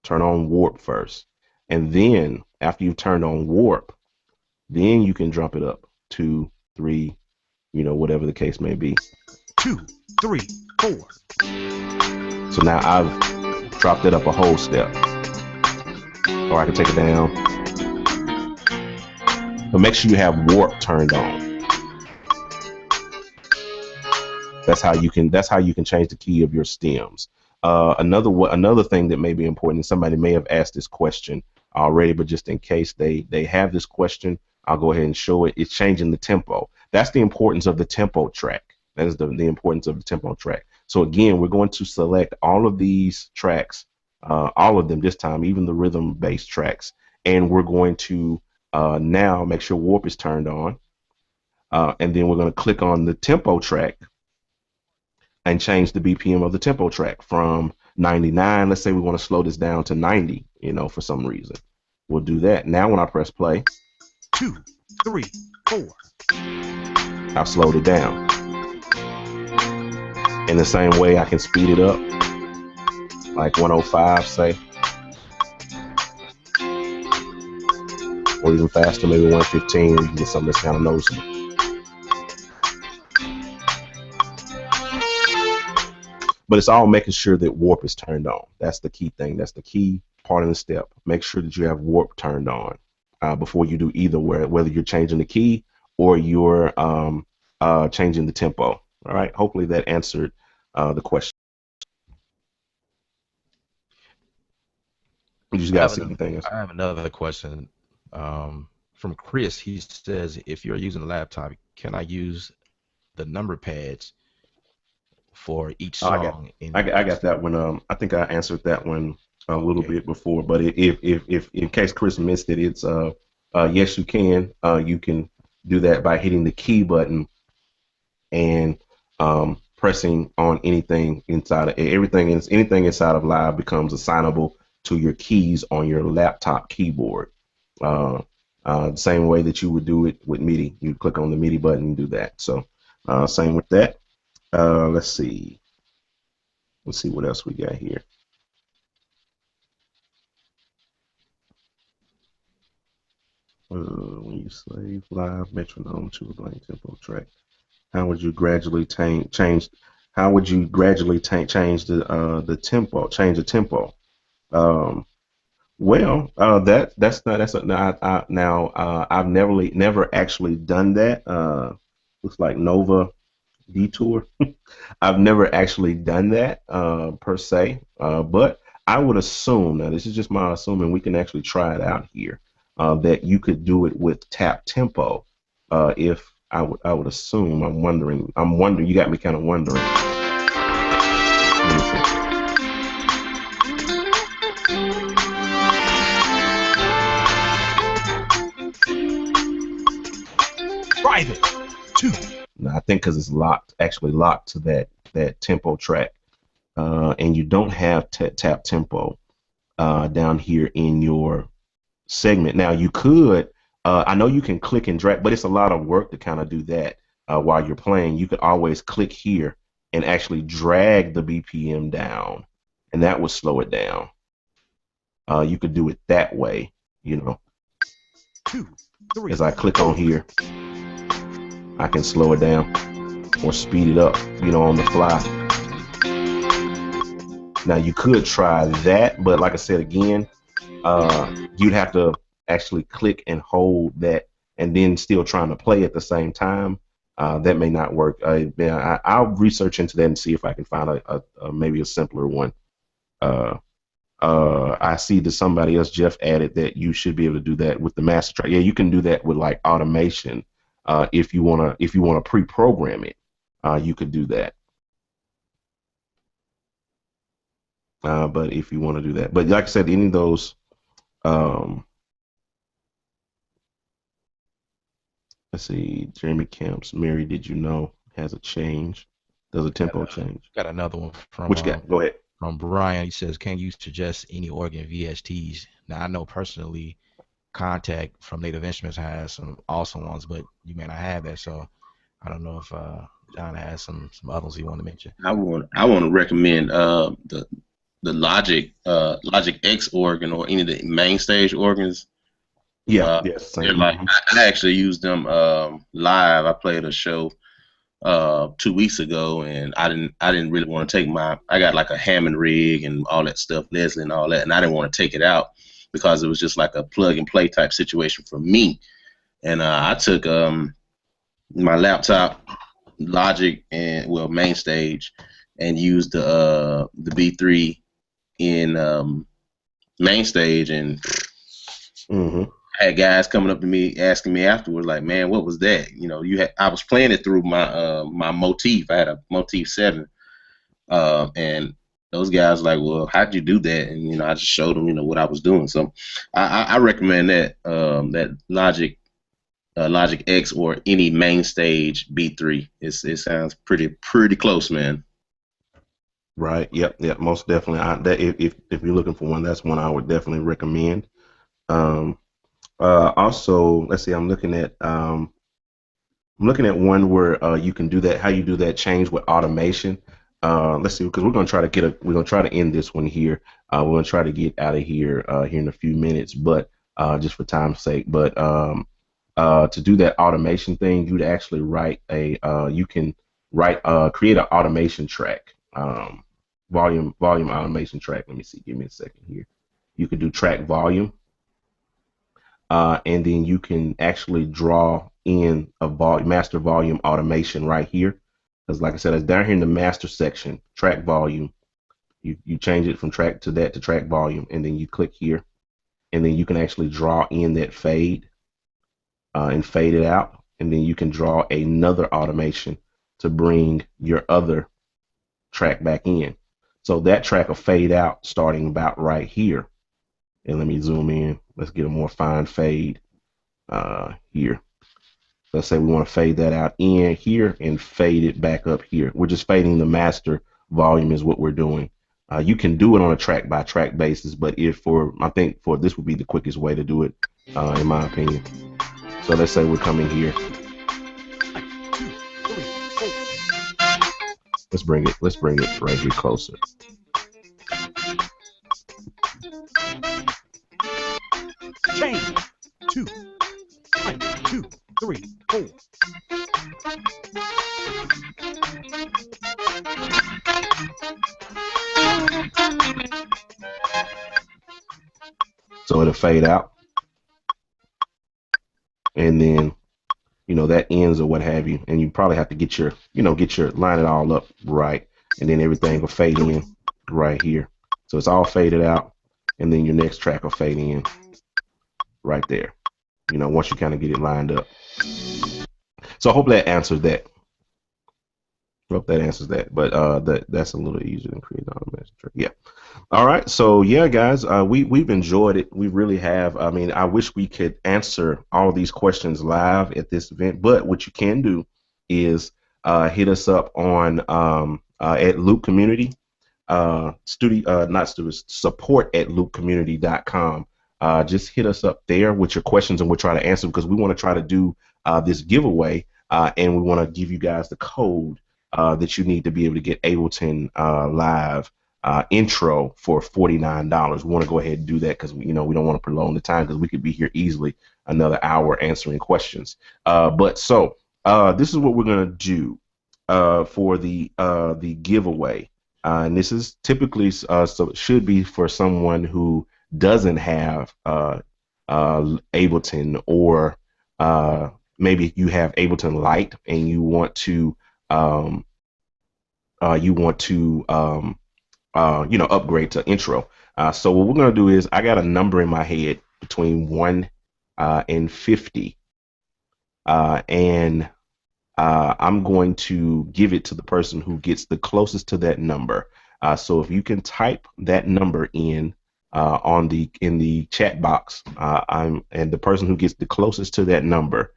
Turn on warp first. And then after you've turned on warp, then you can drop it up 2, 3, whatever the case may be. 2, 3, 4. So now I've dropped it up a whole step. Or I can take it down. But make sure you have warp turned on. That's how you can change the key of your stems. Another thing that may be important, somebody may have asked this question already, but just in case they have this question, I'll go ahead and show it. It's changing the tempo. That's the importance of the tempo track. That is the importance of the tempo track. So again, we're going to select all of these tracks, all of them this time, even the rhythm-based tracks, and we're going to now make sure warp is turned on, and then we're going to click on the tempo track and change the BPM of the tempo track from 99. Let's say we want to slow this down to 90, for some reason. We'll do that. Now when I press play, 2, 3, 4. I've slowed it down. In the same way, I can speed it up, like 105, say, or even faster, maybe 115. You can get something that's kind of noticeable. but it's all making sure that warp is turned on. That's the key thing. That's the key part of the step. Make sure that you have warp turned on before you do either, whether you're changing the key or you're changing the tempo. All right. Hopefully that answered the question. You just got to see anything else. I have another question from Chris. He says, if you're using a laptop, can I use the number pads for each song? I got that one. I think I answered that one a little bit before, but if in case Chris missed it, it's yes, you can. You can do that by hitting the key button and pressing on anything inside of everything. Anything inside of Live becomes assignable to your keys on your laptop keyboard. The same way that you would do it with MIDI. You click on the MIDI button and do that. So same with that. Let's see what else we got here. When you save Live metronome to a blank tempo track, how would you gradually change? How would you gradually change the tempo? Change the tempo. Well, I've never actually done that. Looks like Nova Detour. I've never actually done that per se, but I would assume, now this is just my assuming, we can actually try it out here, that you could do it with tap tempo. If I would assume, I'm wondering, you got me kind of wondering. Let me see. Private 2. Now, I think because it's actually locked to that tempo track, and you don't have tap tempo down here in your segment. Now, you could, I know you can click and drag, but it's a lot of work to kind of do that while you're playing. You could always click here and actually drag the BPM down, and that would slow it down. You could do it that way, 2, 3. As I click on here, I can slow it down or speed it up, on the fly. Now you could try that, but like I said again, you'd have to actually click and hold that and then still trying to play at the same time. That may not work. I'll research into that and see if I can find a maybe a simpler one. I see that somebody else, Jeff, added that you should be able to do that with the master track. Yeah, you can do that with like automation. If you wanna pre-program it, you could do that. But if you want to do that, but like I said, any of those, let's see, Jeremy Camps, Mary, did you know, has a change? Does a tempo change? Got another one from Which guy? Go ahead. From Brian. He says, can you suggest any organ VSTs? Now I know personally Contact from Native Instruments has some awesome ones, but you may not have that, so I don't know if John has some others he want to mention. I want to recommend the Logic X organ or any of the main stage organs. Yeah, yes. I actually used them live. I played a show 2 weeks ago, and I didn't really want to take I got like a Hammond rig and all that stuff, Leslie and all that, and I didn't want to take it out because it was just like a plug and play type situation for me. And I took my laptop, Logic, and main stage, and used the B3 in main stage, and I had guys coming up to me asking me afterwards, like, man, what was that? I was playing it through my my Motif. I had a Motif 7, and those guys were like, well, how'd you do that? And I just showed them what I was doing. So I recommend that that Logic X or any main stage B3. It sounds pretty close, man. Right. Yep. Most definitely. If you're looking for one, that's one I would definitely recommend. Also, let's see. I'm looking at one where you can do that. How you do that change with automation. Let's see, because we're gonna try to end this one here. We're gonna try to get out of here here in a few minutes, but just for time's sake. But to do that automation thing, you'd actually create an automation track. volume automation track. Let me see. Give me a second here. You can do track volume, and then you can actually draw in a master volume automation right here. Because like I said, it's down here in the master section, track volume. You change it from track to that to track volume, and then you click here, and then you can actually draw in that fade and fade it out, and then you can draw another automation to bring your other track back in. So that track will fade out starting about right here. And let me zoom in. Let's get a more fine fade here. Let's say we want to fade that out in here and fade it back up here. We're just fading the master volume is what we're doing. You can do it on a track by track basis, but I think for this would be the quickest way to do it, in my opinion. So let's say we're coming here. Let's bring it right here closer. Chain. 2. 1, 2, 3, 4. So it'll fade out, and then that ends or what have you, and you probably have to get your line it all up right, and then everything will fade in right here. So it's all faded out, and then your next track will fade in right there. Once you kind of get it lined up. So I hope that answers that. But that's a little easier than creating automation track. Yeah. All right. So yeah, guys, we've enjoyed it. We really have. I mean, I wish we could answer all of these questions live at this event, but what you can do is hit us up on at Loop Community support at loopcommunity.com. Just hit us up there with your questions, and we'll try to answer, because we want to try to do this giveaway, and we want to give you guys the code that you need to be able to get Ableton Live intro for $49. We want to go ahead and do that because we don't want to prolong the time, because we could be here easily another hour answering questions. This is what we're gonna do for the giveaway, and this is typically so it should be for someone who doesn't have Ableton, or maybe you have Ableton Lite and you want to upgrade to intro. So what we're gonna do is, I got a number in my head between 1 and 50, and I'm going to give it to the person who gets the closest to that number. So if you can type that number in in the chat box, and the person who gets the closest to that number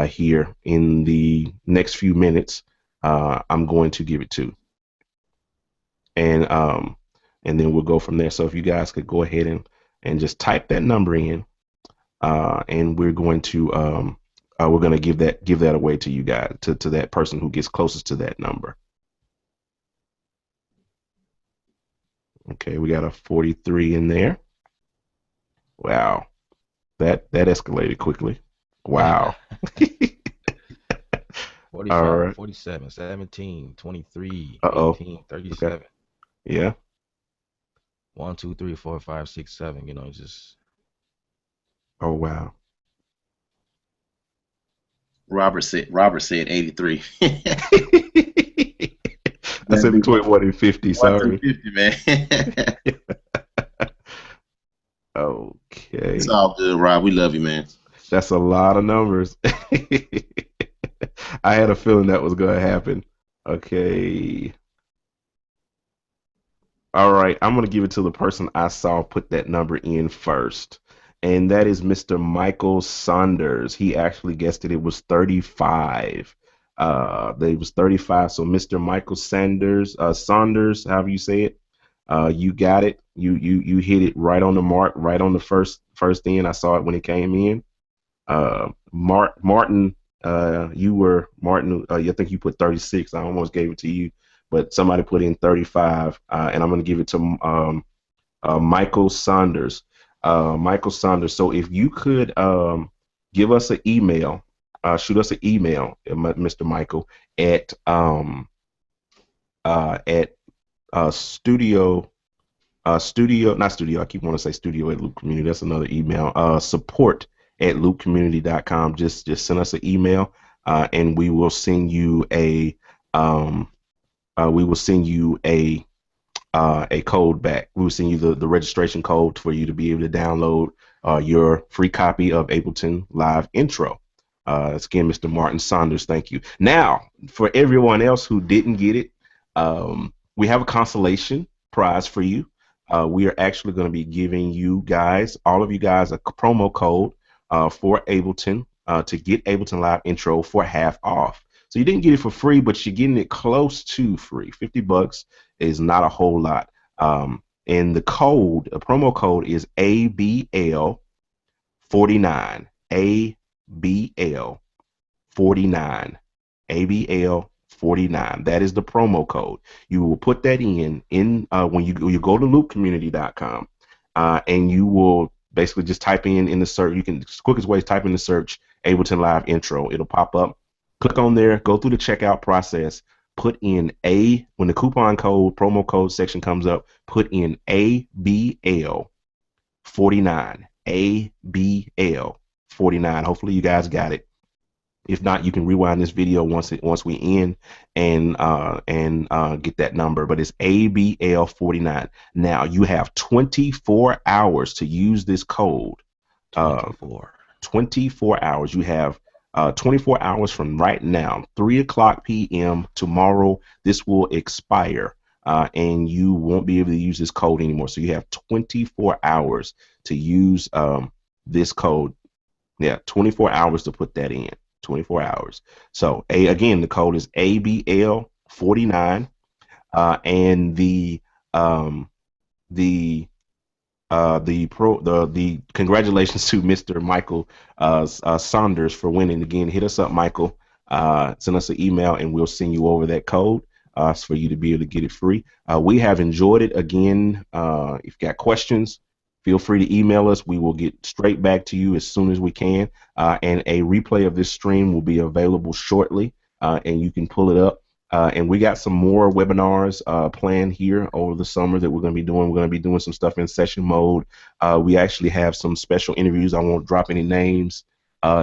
here in the next few minutes, I'm going to give it to. And then we'll go from there. So if you guys could go ahead and just type that number in, and we're going to give that away to you guys, to that person who gets closest to that number. Okay, we got a 43 in there. Wow, that escalated quickly. Wow. 45, All right. 47, 17, 23, Uh-oh. 18, 37. Okay. Yeah. 1, 2, 3, 4, 5, 6, 7. Just. Oh wow. Robert said 83. I said between 1 and 50. Sorry. 50, man. Okay. It's all good, Rob. We love you, man. That's a lot of numbers. I had a feeling that was going to happen. Okay. All right. I'm going to give it to the person I saw put that number in first. And that is Mr. Michael Saunders. He actually guessed it. It was 35. It was 35. So Mr. Michael Saunders, however you say it, you got it. You hit it right on the mark, right on the first in. I saw it when it came in. Martin, you were Martin. I think you put 36. I almost gave it to you, but somebody put in 35, and I'm going to give it to Michael Saunders. Michael Saunders. So if you could give us an email, shoot us an email, Mr. Michael, at studio. Studio, not studio. I keep wanting to say studio at Loop Community. That's another email. Support at loopcommunity.com. Just send us an email, and we will send you um, a code back. We will send you the registration code for you to be able to download your free copy of Ableton Live Intro. It's again, Mr. Martin Saunders. Thank you. Now, for everyone else who didn't get it, we have a consolation prize for you. We are actually going to be giving you guys, all of you guys, a promo code for Ableton to get Ableton Live Intro for half off. So you didn't get it for free, but you're getting it close to free. $50 is not a whole lot. And the promo code is ABL49. ABL49. ABL49. That is the promo code. You will put that in when you go to loopcommunity.com, and you will basically just type in the search. You can, quickest way is type in the search Ableton Live Intro. It'll pop up. Click on there. Go through the checkout process. Put in when the coupon code, promo code section comes up, put in ABL49. ABL49. Hopefully you guys got it. If not, you can rewind this video once we end and get that number. But it's ABL49. Now you have 24 hours to use this code. 24 hours. You have 24 hours from right now, 3:00 p.m. tomorrow. This will expire, and you won't be able to use this code anymore. So you have 24 hours to use this code. Yeah, 24 hours to put that in. 24 hours. So again, the code is ABL49, and the congratulations to Mr. Michael Saunders for winning. Again, hit us up, Michael. Send us an email, and we'll send you over that code for you to be able to get it free. We have enjoyed it. Again, if you've got questions, feel free to email us. We will get straight back to you as soon as we can. And a replay of this stream will be available shortly, and you can pull it up. And we got some more webinars planned here over the summer that we're going to be doing. We're going to be doing some stuff in session mode. We actually have some special interviews. I won't drop any names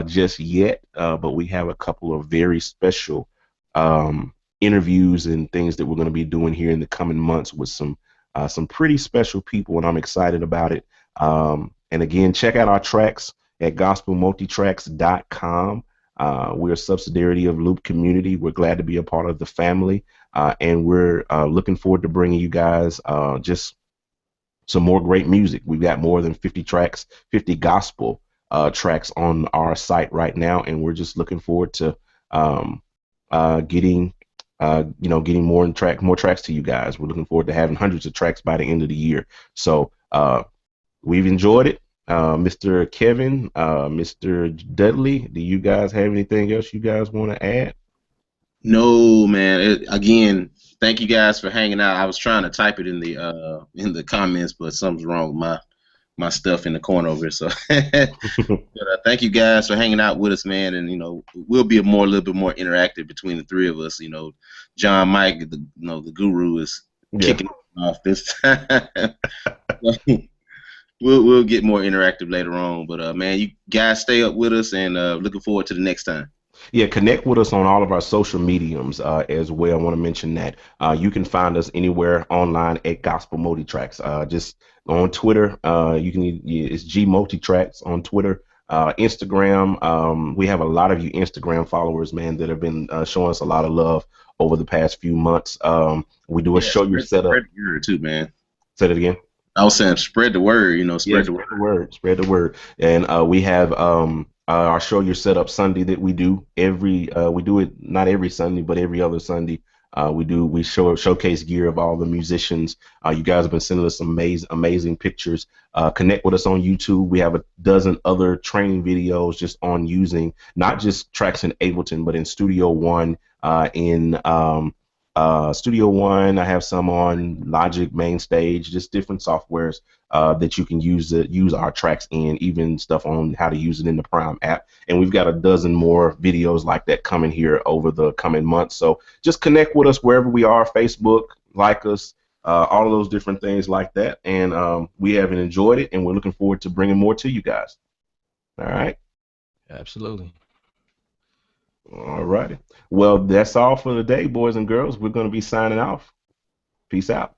just yet, but we have a couple of very special interviews and things that we're going to be doing here in the coming months with some pretty special people, and I'm excited about it. And again, check out our tracks at gospelmultitracks.com. We're a subsidiary of Loop Community. We're glad to be a part of the family, and we're looking forward to bringing you guys just some more great music. We've got more than 50 tracks, 50 gospel tracks on our site right now, and we're just looking forward to getting more tracks to you guys. We're looking forward to having hundreds of tracks by the end of the year. So we've enjoyed it. Mr. Kevin, Mr. Dudley, do you guys have anything else you guys want to add? No, man. Again, thank you guys for hanging out. I was trying to type it in the comments, but something's wrong with my stuff in the corner over here. So but, thank you guys for hanging out with us, man. And we'll be a little bit more interactive between the three of us. John Mike, the guru is kicking off this time. We'll get more interactive later on. But man, you guys stay up with us, and looking forward to the next time. Yeah, connect with us on all of our social mediums as well. I want to mention that you can find us anywhere online at Gospel Multitracks. Just on Twitter, it's G Multitracks on Twitter. Instagram, we have a lot of you Instagram followers, man, that have been showing us a lot of love over the past few months. We do a show your setup. Spread the word too, man. Say that again. I was saying spread the word. Spread the word. And we have our show your setup Sunday that we do we do it not every Sunday, but every other Sunday. We showcase gear of all the musicians. You guys have been sending us some amazing pictures. Connect with us on YouTube. We have a dozen other training videos just on using not just tracks in Ableton, but in Studio One. Studio One, I have some on Logic, Mainstage, just different softwares that you can use our tracks in, even stuff on how to use it in the Prime app. And we've got a dozen more videos like that coming here over the coming months. So just connect with us wherever we are, Facebook, like us, all of those different things like that. And we haven't enjoyed it, and we're looking forward to bringing more to you guys. All right. Absolutely. All righty. Well, that's all for the day, boys and girls. We're going to be signing off. Peace out.